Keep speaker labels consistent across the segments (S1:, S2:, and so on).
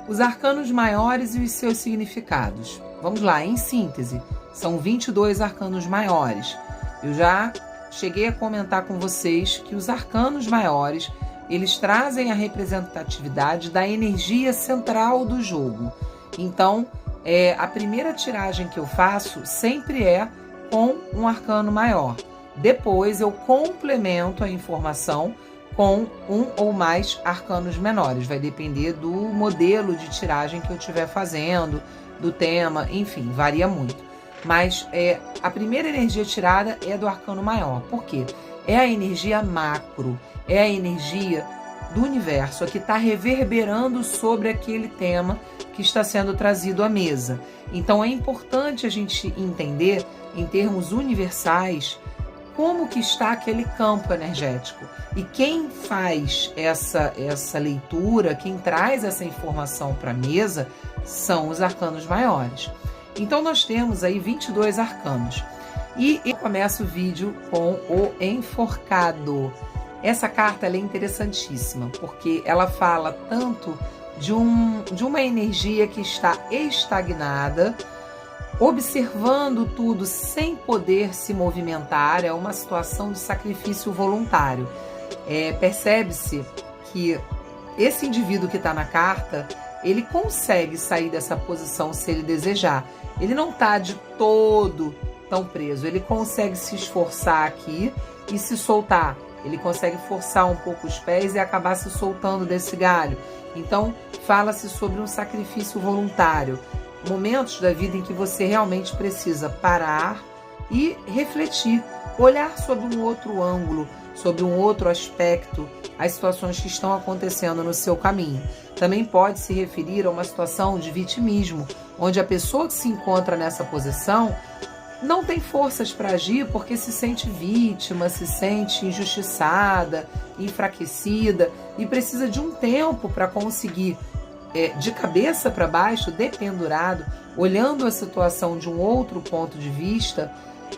S1: Os arcanos maiores e os seus significados. Vamos lá, em síntese, são 22 arcanos maiores. Eu já cheguei a comentar com vocês que os arcanos maiores, eles trazem a representatividade da energia central do jogo. Então, a primeira tiragem que eu faço sempre é com um arcano maior. Depois eu complemento a informação com um ou mais arcanos menores. Vai depender do modelo de tiragem que eu estiver fazendo, do tema, enfim, varia muito. Mas a primeira energia tirada é do arcano maior. Por quê? É a energia macro, é a energia do universo, a que está reverberando sobre aquele tema que está sendo trazido à mesa. Então é importante a gente entender, em termos universais, como que está aquele campo energético. E quem faz essa leitura, quem traz essa informação para a mesa, são os arcanos maiores. Então nós temos aí 22 arcanos. E eu começo o vídeo com o enforcado. Essa carta ela é interessantíssima, porque ela fala tanto de uma energia que está estagnada, observando tudo sem poder se movimentar. É uma situação de sacrifício voluntário. Percebe-se que esse indivíduo que está na carta, ele consegue sair dessa posição se ele desejar. Ele não está de todo tão preso. Ele consegue se esforçar aqui e se soltar. Ele consegue forçar um pouco os pés e acabar se soltando desse galho. Então, fala-se sobre um sacrifício voluntário. Momentos da vida em que você realmente precisa parar e refletir, olhar sobre um outro ângulo, sobre um outro aspecto, as situações que estão acontecendo no seu caminho. Também pode se referir a uma situação de vitimismo, onde a pessoa que se encontra nessa posição não tem forças para agir porque se sente vítima, se sente injustiçada, enfraquecida e precisa de um tempo para conseguir, de cabeça para baixo, dependurado, olhando a situação de um outro ponto de vista,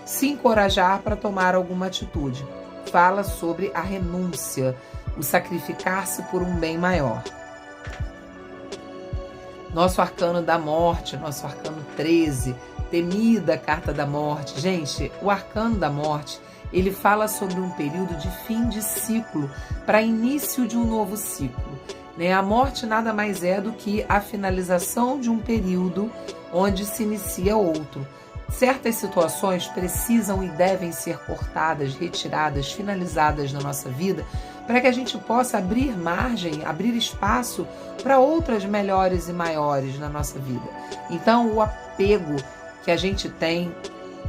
S1: se encorajar para tomar alguma atitude. Fala sobre a renúncia, o sacrificar-se por um bem maior. Nosso arcano da morte, nosso arcano 13, temida carta da morte. Gente, o arcano da morte, ele fala sobre um período de fim de ciclo para início de um novo ciclo. A morte nada mais é do que a finalização de um período onde se inicia outro. Certas situações precisam e devem ser cortadas, retiradas, finalizadas na nossa vida para que a gente possa abrir margem, abrir espaço para outras melhores e maiores na nossa vida. Então, o apego que a gente tem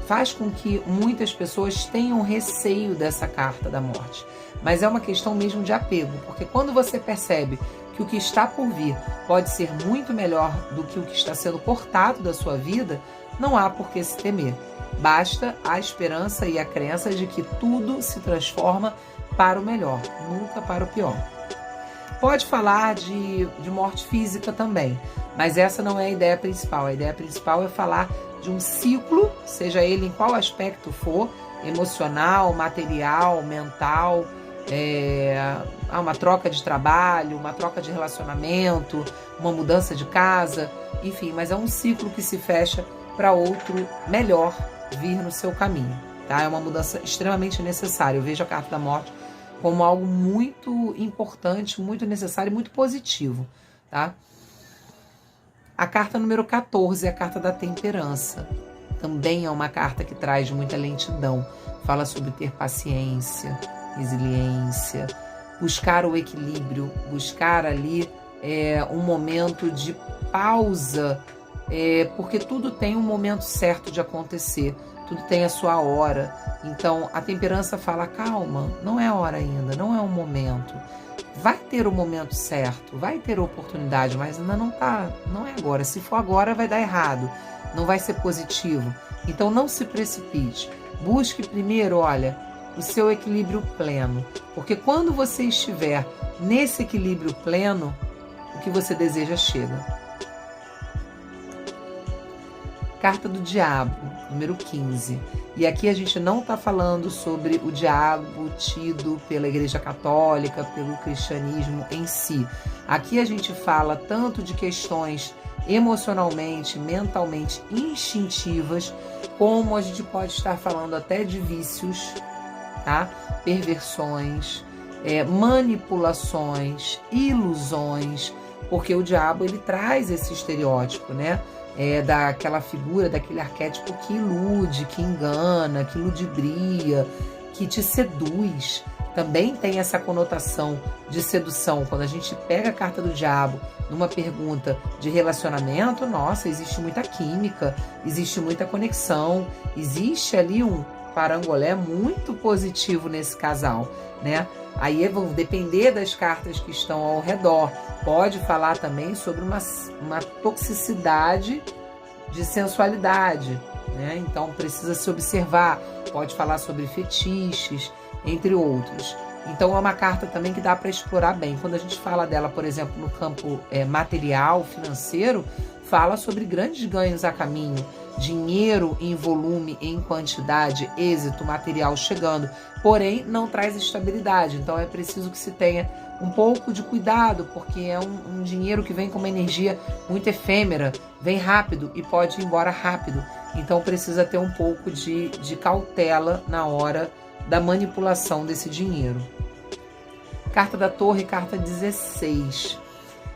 S1: faz com que muitas pessoas tenham receio dessa carta da morte. Mas é uma questão mesmo de apego, porque quando você percebe que o que está por vir pode ser muito melhor do que o que está sendo cortado da sua vida, não há por que se temer. Basta a esperança e a crença de que tudo se transforma para o melhor, nunca para o pior. Pode falar de morte física também, mas essa não é a ideia principal. A ideia principal é falar de um ciclo, seja ele em qual aspecto for, emocional, material, mental, uma troca de trabalho, uma troca de relacionamento, uma mudança de casa, enfim, mas é um ciclo que se fecha para outro melhor vir no seu caminho, tá? É uma mudança extremamente necessária. Eu vejo a carta da morte como algo muito importante, muito necessário e muito positivo, tá? A carta número 14 é a carta da temperança. Também é uma carta que traz muita lentidão. Fala sobre ter paciência, resiliência, buscar o equilíbrio, buscar ali um momento de pausa, porque tudo tem um momento certo de acontecer, tudo tem a sua hora. Então a temperança fala: calma, não é a hora ainda, não é o momento. Vai ter o momento certo, vai ter oportunidade, mas ainda não é agora. Se for agora, vai dar errado, não vai ser positivo. Então não se precipite. Busque primeiro, o seu equilíbrio pleno. Porque quando você estiver nesse equilíbrio pleno, o que você deseja chega. Carta do Diabo, número 15. E aqui a gente não está falando sobre o diabo tido pela Igreja Católica, pelo cristianismo em si. Aqui a gente fala tanto de questões emocionalmente, mentalmente instintivas, como a gente pode estar falando até de vícios, tá? Perversões, manipulações, ilusões, porque o diabo ele traz esse estereótipo, né? Daquela figura, daquele arquétipo que ilude, que engana, que ludibria, que te seduz. Também tem essa conotação de sedução. Quando a gente pega a carta do diabo numa pergunta de relacionamento, nossa, existe muita química, existe muita conexão, existe ali um parangolé muito positivo nesse casal, né? Aí vão depender das cartas que estão ao redor. Pode falar também sobre uma toxicidade de sensualidade, né? Então precisa se observar. Pode falar sobre fetiches, entre outros. Então é uma carta também que dá para explorar bem. Quando a gente fala dela, por exemplo, no campo material, financeiro, fala sobre grandes ganhos a caminho, dinheiro em volume, em quantidade, êxito material chegando, porém não traz estabilidade. Então é preciso que se tenha um pouco de cuidado, porque é um dinheiro que vem com uma energia muito efêmera, vem rápido e pode ir embora rápido. Então precisa ter um pouco de cautela na hora da manipulação desse dinheiro. Carta da Torre, carta 16.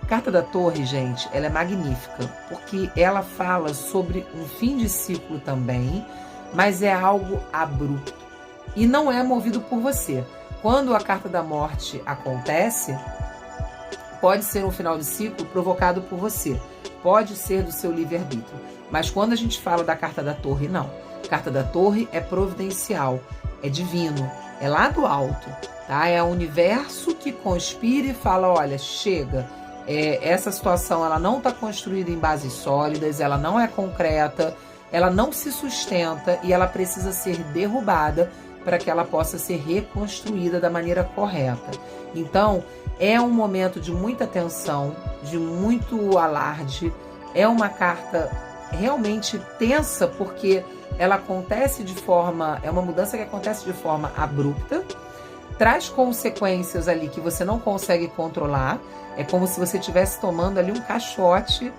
S1: Carta da Torre, gente, ela é magnífica, porque ela fala sobre um fim de ciclo também, mas é algo abrupto e não é movido por você. Quando a carta da morte acontece, pode ser um final de ciclo provocado por você, pode ser do seu livre-arbítrio, mas quando a gente fala da carta da Torre, não. A carta da Torre é providencial, é divino, é lá do alto, tá? É o universo que conspira e fala, olha, chega. Essa situação ela não está construída em bases sólidas, ela não é concreta, ela não se sustenta e ela precisa ser derrubada para que ela possa ser reconstruída da maneira correta. Então, é um momento de muita tensão, de muito alarde, é uma carta realmente tensa, porque ela acontece é uma mudança que acontece de forma abrupta, traz consequências ali que você não consegue controlar. É como se você estivesse tomando ali um caixote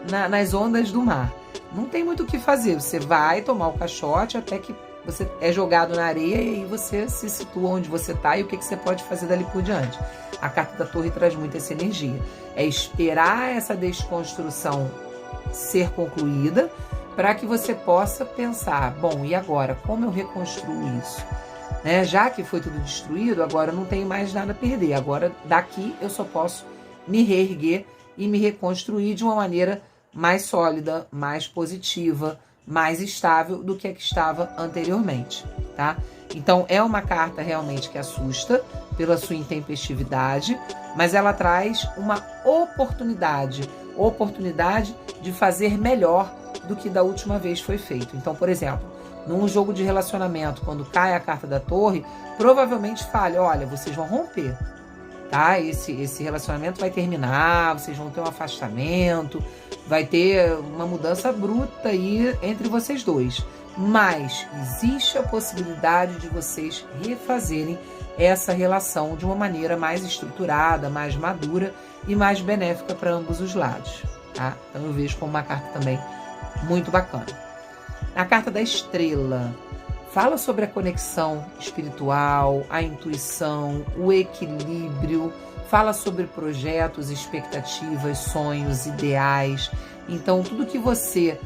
S1: nas ondas do mar. Não tem muito o que fazer. Você vai tomar o caixote até que você é jogado na areia e aí você se situa onde você está e o que você pode fazer dali por diante. A carta da Torre traz muito essa energia. É esperar essa desconstrução ser concluída para que você possa pensar, bom, e agora? Como eu reconstruo isso? Né? Já que foi tudo destruído, agora eu não tenho mais nada a perder. Agora, daqui, eu só posso me reerguer e me reconstruir de uma maneira mais sólida, mais positiva, mais estável do que a que estava anteriormente, tá? Então, é uma carta realmente que assusta pela sua intempestividade, mas ela traz uma oportunidade de fazer melhor do que da última vez foi feito. Então, por exemplo, num jogo de relacionamento, quando cai a carta da Torre, provavelmente fale, olha, vocês vão romper, tá? Esse relacionamento vai terminar, vocês vão ter um afastamento, vai ter uma mudança bruta aí entre vocês dois. Mas existe a possibilidade de vocês refazerem essa relação de uma maneira mais estruturada, mais madura e mais benéfica para ambos os lados, tá? Então eu vejo como uma carta também muito bacana. A carta da Estrela fala sobre a conexão espiritual, a intuição, o equilíbrio, fala sobre projetos, expectativas, sonhos, ideais. Então, tudo que você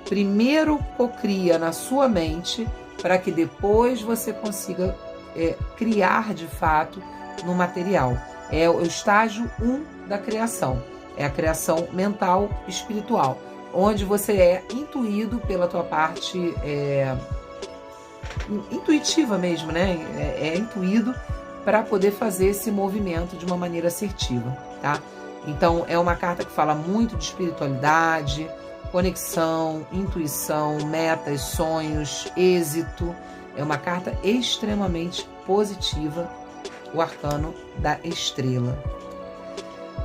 S1: primeiro cocria na sua mente para que depois você consiga criar de fato no material. É o estágio 1 da criação. É a criação mental espiritual, onde você é intuído pela tua parte intuitiva mesmo, né? É intuído para poder fazer esse movimento de uma maneira assertiva, tá? Então, é uma carta que fala muito de espiritualidade, conexão, intuição, metas, sonhos, êxito. É uma carta extremamente positiva, o arcano da Estrela.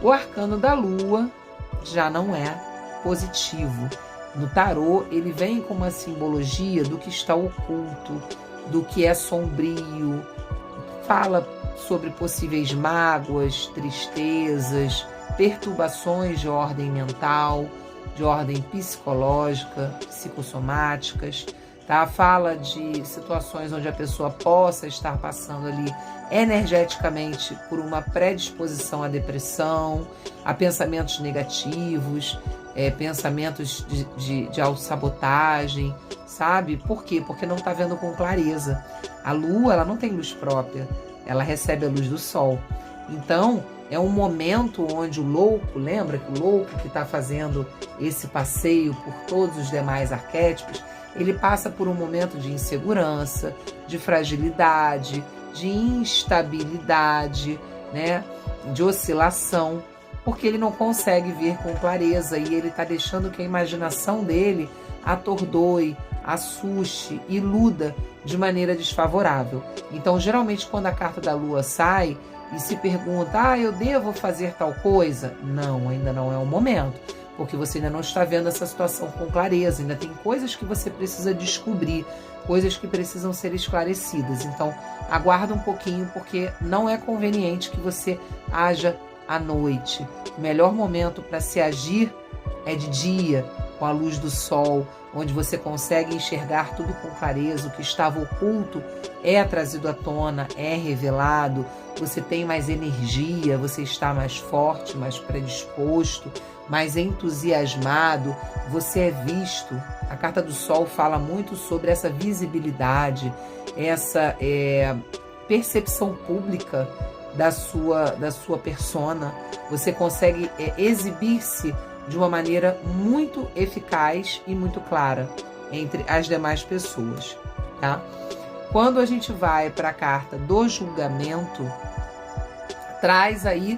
S1: O arcano da Lua já não é positivo. no tarô, ele vem com uma simbologia do que está oculto, do que é sombrio, fala sobre possíveis mágoas, tristezas, perturbações de ordem mental, de ordem psicológica, psicossomáticas, tá? Fala de situações onde a pessoa possa estar passando ali energeticamente por uma predisposição à depressão, a pensamentos negativos, pensamentos de autossabotagem, sabe? Por quê? Porque não está vendo com clareza. A lua, ela não tem luz própria, ela recebe a luz do sol. Então, é um momento onde o louco, lembra que o louco que está fazendo esse passeio por todos os demais arquétipos, ele passa por um momento de insegurança, de fragilidade, de instabilidade, né? De oscilação, porque ele não consegue ver com clareza e ele está deixando que a imaginação dele atordoe, assuste, iluda de maneira desfavorável. Então, geralmente, quando a carta da lua sai e se pergunta, eu devo fazer tal coisa? Não, ainda não é o momento, porque você ainda não está vendo essa situação com clareza, ainda tem coisas que você precisa descobrir, coisas que precisam ser esclarecidas. Então, aguarda um pouquinho, porque não é conveniente que você haja à noite. O melhor momento para se agir é de dia, com a luz do sol, onde você consegue enxergar tudo com clareza, o que estava oculto é trazido à tona, é revelado, você tem mais energia, você está mais forte, mais predisposto, mais entusiasmado, você é visto. A carta do sol fala muito sobre essa visibilidade, essa percepção pública da sua persona. Você consegue exibir-se de uma maneira muito eficaz e muito clara entre as demais pessoas, tá? Quando a gente vai para a carta do julgamento, traz aí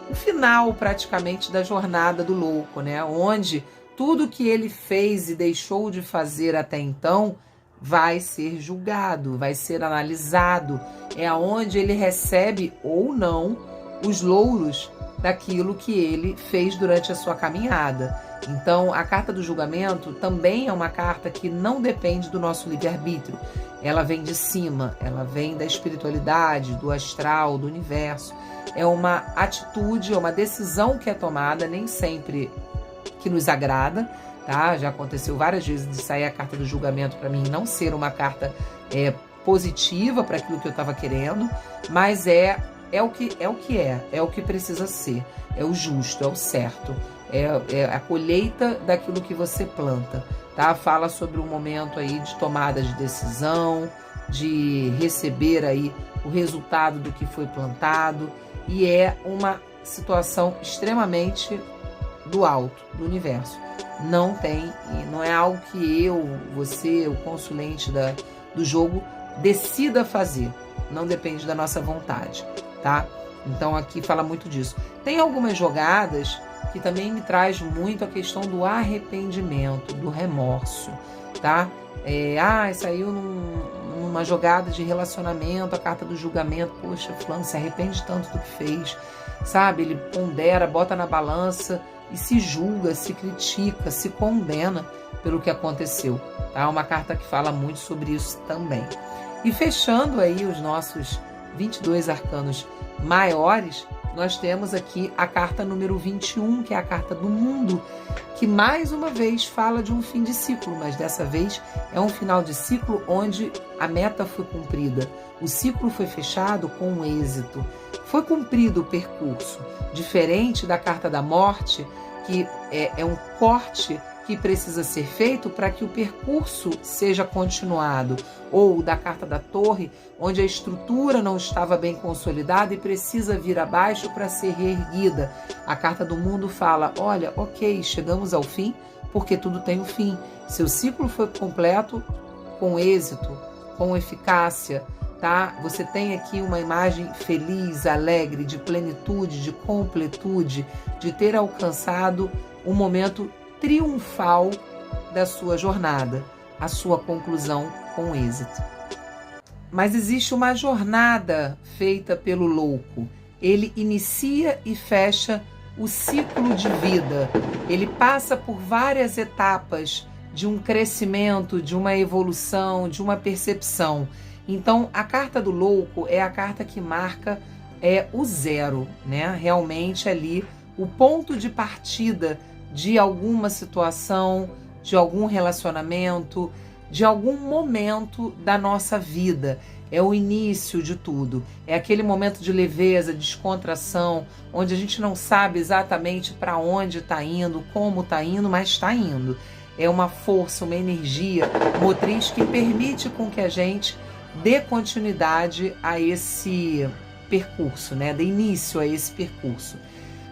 S1: o final praticamente da jornada do louco, né? Onde tudo que ele fez e deixou de fazer até então vai ser julgado, vai ser analisado. É aonde ele recebe ou não os louros daquilo que ele fez durante a sua caminhada. Então, a carta do julgamento também é uma carta que não depende do nosso livre-arbítrio. Ela vem de cima, ela vem da espiritualidade, do astral, do universo. É uma atitude, é uma decisão que é tomada, nem sempre que nos agrada, tá? Já aconteceu várias vezes de sair a carta do julgamento para mim não ser uma carta positiva para aquilo que eu estava querendo, mas é o que precisa ser, é o justo, é o certo, é a colheita daquilo que você planta, tá? Fala sobre um momento aí de tomada de decisão, de receber aí o resultado do que foi plantado, e é uma situação extremamente do alto, do universo. Não é algo que você, o consulente do jogo, decida fazer, não depende da nossa vontade, tá? Então aqui fala muito disso. Tem algumas jogadas que também me traz muito a questão do arrependimento, do remorso, tá? Saiu numa jogada de relacionamento, a carta do julgamento, poxa, fulano se arrepende tanto do que fez, sabe? Ele pondera, bota na balança e se julga, se critica, se condena pelo que aconteceu, tá? Uma carta que fala muito sobre isso também. E fechando aí os nossos 22 arcanos maiores, nós temos aqui a carta número 21, que é a carta do mundo, que mais uma vez fala de um fim de ciclo, mas dessa vez é um final de ciclo onde a meta foi cumprida, o ciclo foi fechado com um êxito, foi cumprido o percurso, diferente da carta da morte, que é um corte que precisa ser feito para que o percurso seja continuado, ou da carta da torre, onde a estrutura não estava bem consolidada e precisa vir abaixo para ser reerguida. A carta do mundo fala, olha, ok, chegamos ao fim, porque tudo tem um fim. Seu ciclo foi completo com êxito, com eficácia, tá? Você tem aqui uma imagem feliz, alegre, de plenitude, de completude, de ter alcançado um momento triunfal da sua jornada, a sua conclusão com êxito. Mas existe uma jornada feita pelo louco. Ele inicia e fecha o ciclo de vida. Ele passa por várias etapas de um crescimento, de uma evolução, de uma percepção. Então, a carta do louco é a carta que marca o zero, né? Realmente ali o ponto de partida de alguma situação, de algum relacionamento, de algum momento da nossa vida. É o início de tudo. É aquele momento de leveza, descontração, onde a gente não sabe exatamente para onde está indo, como está indo, mas está indo. É uma força, uma energia motriz que permite com que a gente dê continuidade a esse percurso, né? Dê início a esse percurso.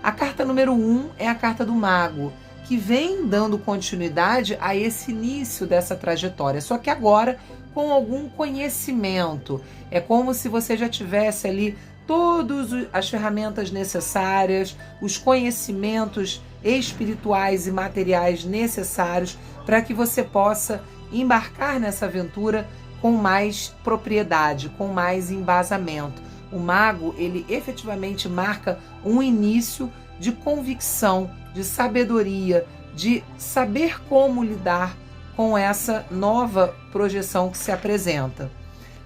S1: A carta número 1 é a carta do mago, que vem dando continuidade a esse início dessa trajetória, só que agora com algum conhecimento. É como se você já tivesse ali todas as ferramentas necessárias, os conhecimentos espirituais e materiais necessários para que você possa embarcar nessa aventura com mais propriedade, com mais embasamento. O mago, ele efetivamente marca um início de convicção, de sabedoria, de saber como lidar com essa nova projeção que se apresenta.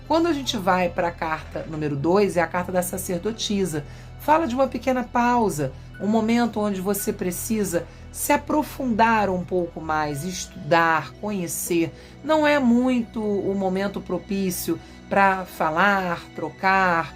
S1: Quando a gente vai para a carta número 2, é a carta da sacerdotisa. Fala de uma pequena pausa, um momento onde você precisa se aprofundar um pouco mais, estudar, conhecer. Não é muito o momento propício para falar, trocar,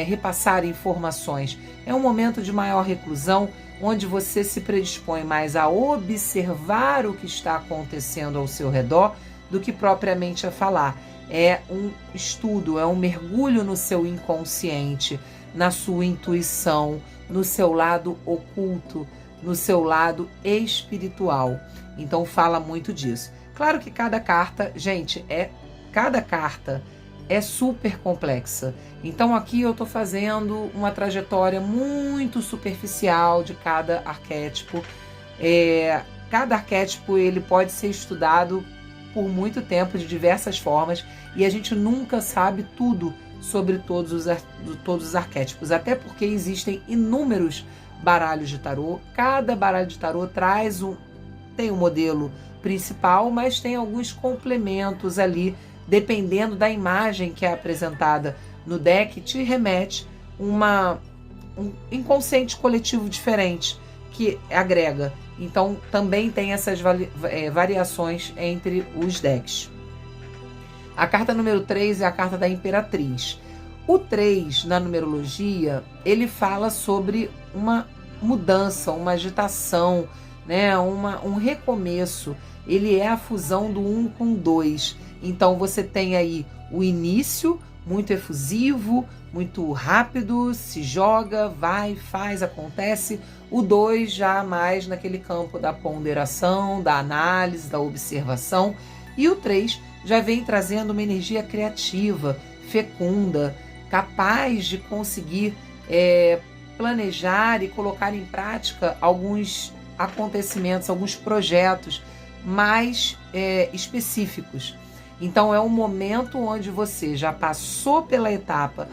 S1: repassar informações. É um momento de maior reclusão, onde você se predispõe mais a observar o que está acontecendo ao seu redor do que propriamente a falar. É um estudo, é um mergulho no seu inconsciente, na sua intuição, no seu lado oculto, no seu lado espiritual. Então fala muito disso. Claro que cada carta, gente, cada carta é super complexa. Então aqui eu estou fazendo uma trajetória muito superficial de cada arquétipo. Cada arquétipo ele pode ser estudado por muito tempo, de diversas formas, e a gente nunca sabe tudo sobre todos os arquétipos, até porque existem inúmeros baralhos de tarô. Cada baralho de tarô tem um modelo principal, mas tem alguns complementos ali, dependendo da imagem que é apresentada no deck, te remete um inconsciente coletivo diferente que agrega. Então também tem essas variações entre os decks. A carta número 3 é a carta da Imperatriz. O 3 na numerologia, ele fala sobre uma mudança, uma agitação, né? Um recomeço. Ele é a fusão do 1 com 2. Então você tem aí o início muito efusivo, muito rápido, se joga, vai, faz, acontece. O 2 já mais naquele campo da ponderação, da análise, da observação. E o 3 já vem trazendo uma energia criativa, fecunda, capaz de conseguir planejar e colocar em prática alguns acontecimentos, alguns projetos mais específicos. Então é um momento onde você já passou pela etapa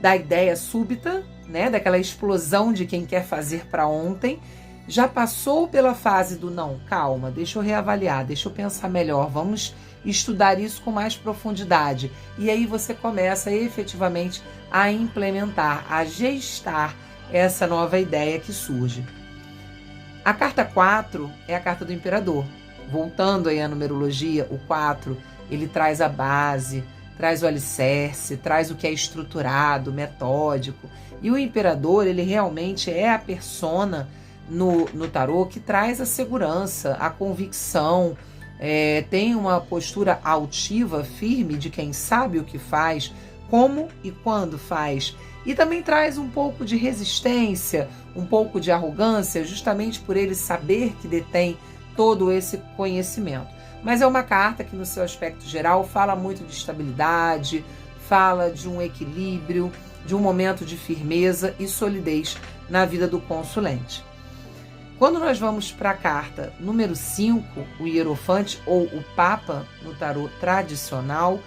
S1: da ideia súbita, né, daquela explosão de quem quer fazer para ontem, já passou pela fase do não, calma, deixa eu reavaliar, deixa eu pensar melhor, vamos estudar isso com mais profundidade. E aí você começa efetivamente a implementar, a gestar essa nova ideia que surge. A carta 4 é a carta do Imperador. Voltando aí à numerologia, o 4, ele traz a base, traz o alicerce, traz o que é estruturado, metódico. E o Imperador, ele realmente é a persona no tarô que traz a segurança, a convicção, tem uma postura altiva, firme de quem sabe o que faz, como e quando faz. E também traz um pouco de resistência, um pouco de arrogância, justamente por ele saber que detém todo esse conhecimento. Mas é uma carta que, no seu aspecto geral, fala muito de estabilidade, fala de um equilíbrio, de um momento de firmeza e solidez na vida do consulente. Quando nós vamos para a carta número 5, o Hierofante ou o Papa no tarô tradicional,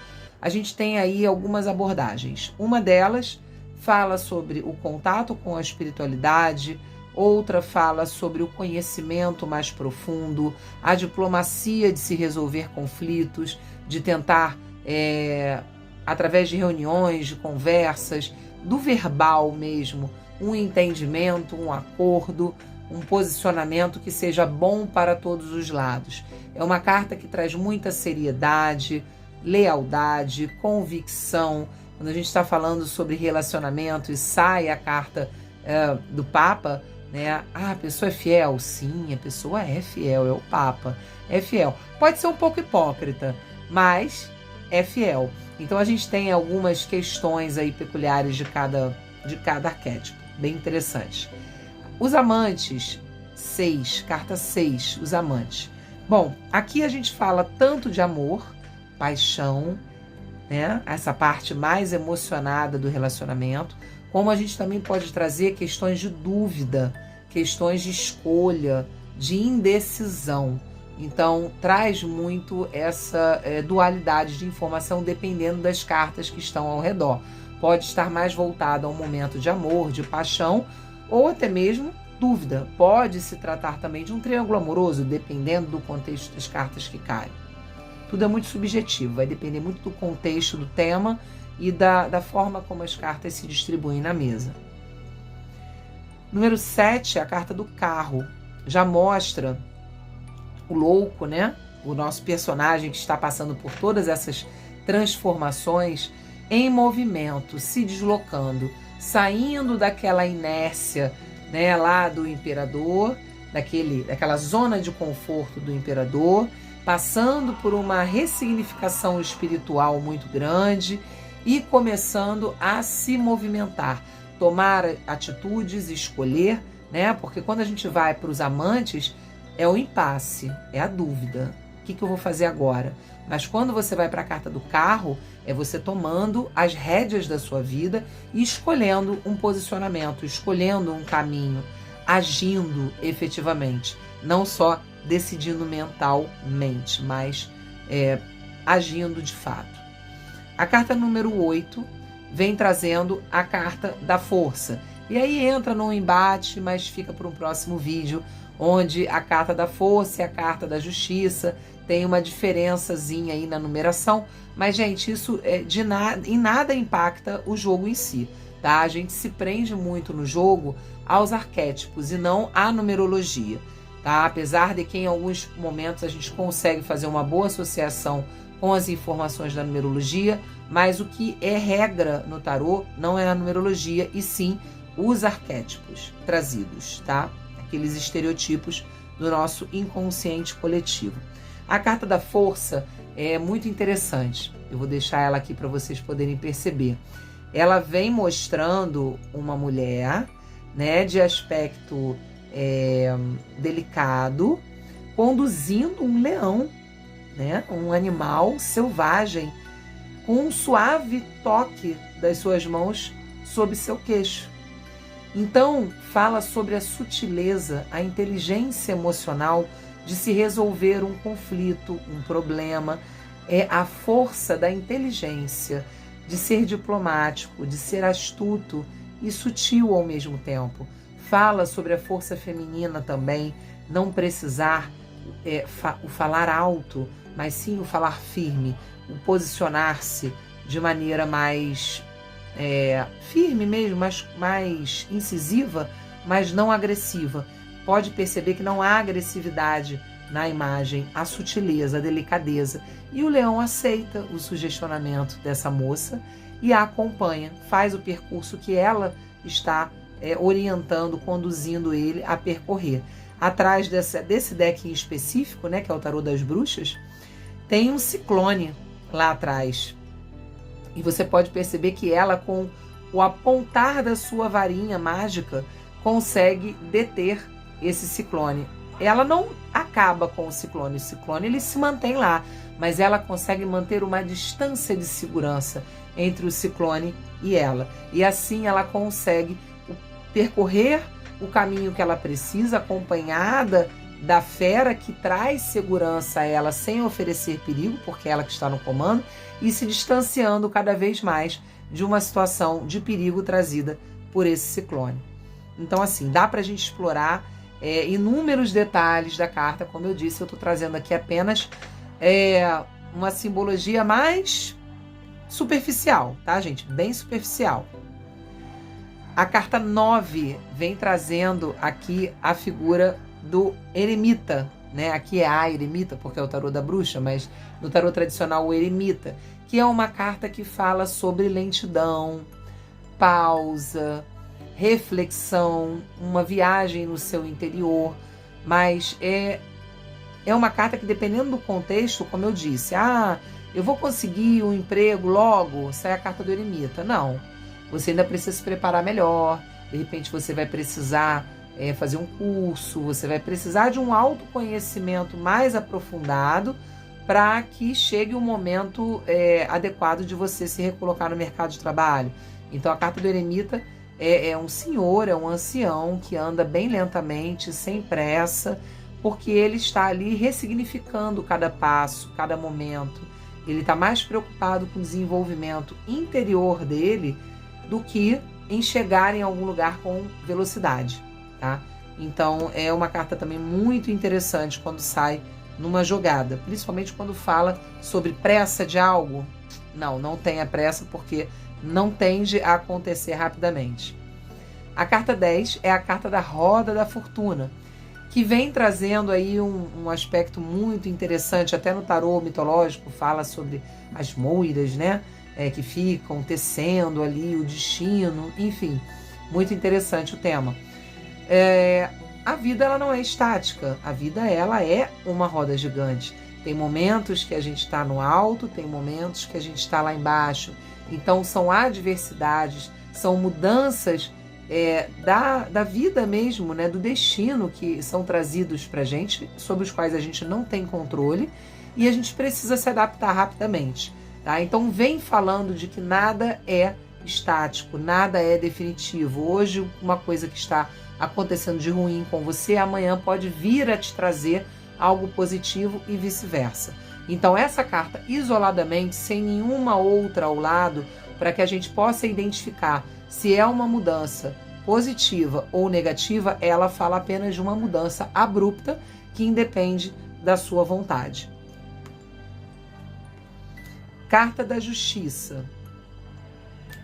S1: a gente tem aí algumas abordagens. Uma delas fala sobre o contato com a espiritualidade, outra fala sobre o conhecimento mais profundo, a diplomacia de se resolver conflitos, de tentar, através de reuniões, de conversas, do verbal mesmo, um entendimento, um acordo, um posicionamento que seja bom para todos os lados. É uma carta que traz muita seriedade, lealdade, convicção. Quando a gente está falando sobre relacionamento e sai a carta do Papa, né? Ah, a pessoa é fiel? Sim, a pessoa é fiel, é o Papa, é fiel. Pode ser um pouco hipócrita, mas é fiel. Então a gente tem algumas questões aí peculiares de cada arquétipo, bem interessantes. Os amantes, 6, carta 6, os amantes. Bom, aqui a gente fala tanto de amor, paixão, né? Essa parte mais emocionada do relacionamento, como a gente também pode trazer questões de dúvida, questões de escolha, de indecisão. Então, traz muito essa dualidade de informação dependendo das cartas que estão ao redor. Pode estar mais voltado a um momento de amor, de paixão, ou até mesmo dúvida. Pode se tratar também de um triângulo amoroso, dependendo do contexto das cartas que caem. Tudo é muito subjetivo, vai depender muito do contexto, do tema e da forma como as cartas se distribuem na mesa. Número 7, a carta do carro. Já mostra o louco, né? O nosso personagem que está passando por todas essas transformações em movimento, se deslocando, saindo daquela inércia, né, lá do imperador, daquela zona de conforto do imperador, passando por uma ressignificação espiritual muito grande e começando a se movimentar, tomar atitudes, escolher, né? Porque quando a gente vai para os amantes, é o impasse, é a dúvida. O que eu vou fazer agora? Mas quando você vai para a carta do carro, é você tomando as rédeas da sua vida e escolhendo um posicionamento, escolhendo um caminho, agindo efetivamente. Não só decidindo mentalmente, mas agindo de fato. A carta número 8 vem trazendo a carta da força. E aí entra num embate, mas fica para um próximo vídeo, onde a carta da força e a carta da justiça tem uma diferençazinha aí na numeração, mas, gente, isso em nada impacta o jogo em si, tá? A gente se prende muito no jogo aos arquétipos e não à numerologia, tá? Apesar de que em alguns momentos a gente consegue fazer uma boa associação com as informações da numerologia, mas o que é regra no tarô não é a numerologia, e sim os arquétipos trazidos, tá? Aqueles estereotipos do nosso inconsciente coletivo. A carta da força é muito interessante. Eu vou deixar ela aqui para vocês poderem perceber. Ela vem mostrando uma mulher, né, de aspecto delicado, conduzindo um leão, né, um animal selvagem, com um suave toque das suas mãos sob seu queixo. Então, fala sobre a sutileza, a inteligência emocional de se resolver um conflito, um problema, a força da inteligência, de ser diplomático, de ser astuto e sutil ao mesmo tempo. Fala sobre a força feminina também, não precisar o falar alto, mas sim o falar firme, o posicionar-se de maneira mais firme mesmo, mais incisiva, mas não agressiva. Pode perceber que não há agressividade na imagem, há sutileza, a delicadeza. E o leão aceita o sugestionamento dessa moça e a acompanha, faz o percurso que ela está orientando, conduzindo ele a percorrer. Atrás desse deck em específico, né, que é o tarô das bruxas, tem um ciclone lá atrás. E você pode perceber que ela, com o apontar da sua varinha mágica, consegue deter esse ciclone. Ela não acaba com o ciclone ele se mantém lá, mas ela consegue manter uma distância de segurança entre o ciclone e ela. E assim ela consegue percorrer o caminho que ela precisa, acompanhada da fera que traz segurança a ela sem oferecer perigo, porque é ela que está no comando, e se distanciando cada vez mais de uma situação de perigo trazida por esse ciclone. Então, assim, dá pra gente explorar inúmeros detalhes da carta. Como eu disse, eu tô trazendo aqui apenas uma simbologia mais superficial, tá, gente? Bem superficial. A carta 9 vem trazendo aqui a figura do eremita, né? Aqui é a eremita, porque é o tarô da bruxa, mas no tarô tradicional o eremita, que é uma carta que fala sobre lentidão, pausa, reflexão, uma viagem no seu interior, mas é uma carta que, dependendo do contexto, como eu disse, eu vou conseguir um emprego logo, sai a carta do eremita. Não, você ainda precisa se preparar melhor, de repente você vai precisar fazer um curso, você vai precisar de um autoconhecimento mais aprofundado para que chegue o momento adequado de você se recolocar no mercado de trabalho. Então a carta do eremita é um senhor, é um ancião que anda bem lentamente, sem pressa, porque ele está ali ressignificando cada passo, cada momento. Ele está mais preocupado com o desenvolvimento interior dele do que em chegar em algum lugar com velocidade, tá? Então é uma carta também muito interessante quando sai numa jogada, principalmente quando fala sobre pressa de algo. Não tenha pressa, porque não tende a acontecer rapidamente. A carta 10 é a carta da roda da fortuna, que vem trazendo aí um aspecto muito interessante. Até no tarô mitológico fala sobre as moiras, né? Que ficam tecendo ali o destino, enfim, muito interessante o tema. A vida, ela não é estática, a vida, ela é uma roda gigante. Tem momentos que a gente está no alto, tem momentos que a gente está lá embaixo. Então são adversidades, são mudanças da vida mesmo, né, do destino, que são trazidos para a gente, sobre os quais a gente não tem controle, e a gente precisa se adaptar rapidamente. Tá? Então vem falando de que nada é estático, nada é definitivo. Hoje uma coisa que está acontecendo de ruim com você, amanhã pode vir a te trazer algo positivo e vice-versa. Então essa carta isoladamente, sem nenhuma outra ao lado, para que a gente possa identificar se é uma mudança positiva ou negativa, ela fala apenas de uma mudança abrupta que independe da sua vontade. Carta da Justiça.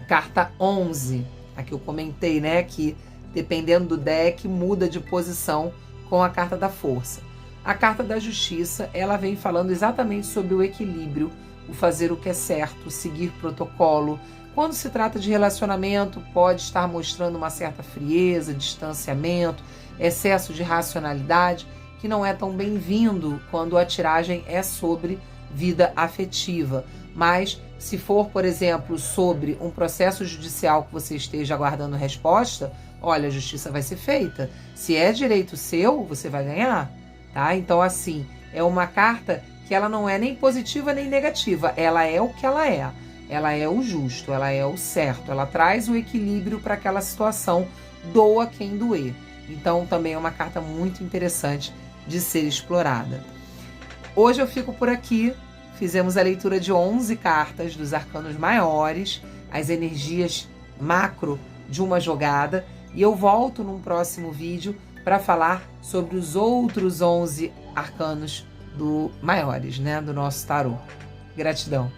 S1: Carta 11. Aqui eu comentei, né, que dependendo do deck muda de posição com a carta da Força. A carta da Justiça, ela vem falando exatamente sobre o equilíbrio, o fazer o que é certo, seguir protocolo. Quando se trata de relacionamento, pode estar mostrando uma certa frieza, distanciamento, excesso de racionalidade, que não é tão bem-vindo quando a tiragem é sobre vida afetiva. Mas se for, por exemplo, sobre um processo judicial que você esteja aguardando resposta, olha, a justiça vai ser feita. Se é direito seu, você vai ganhar, tá? Então, assim, é uma carta que ela não é nem positiva nem negativa. Ela é o que ela é. Ela é o justo, ela é o certo. Ela traz o equilíbrio para aquela situação, doa quem doer. Então, também é uma carta muito interessante de ser explorada. Hoje eu fico por aqui. Fizemos a leitura de 11 cartas dos arcanos maiores, as energias macro de uma jogada, e eu volto num próximo vídeo para falar sobre os outros 11 arcanos maiores, né, do nosso tarô. Gratidão.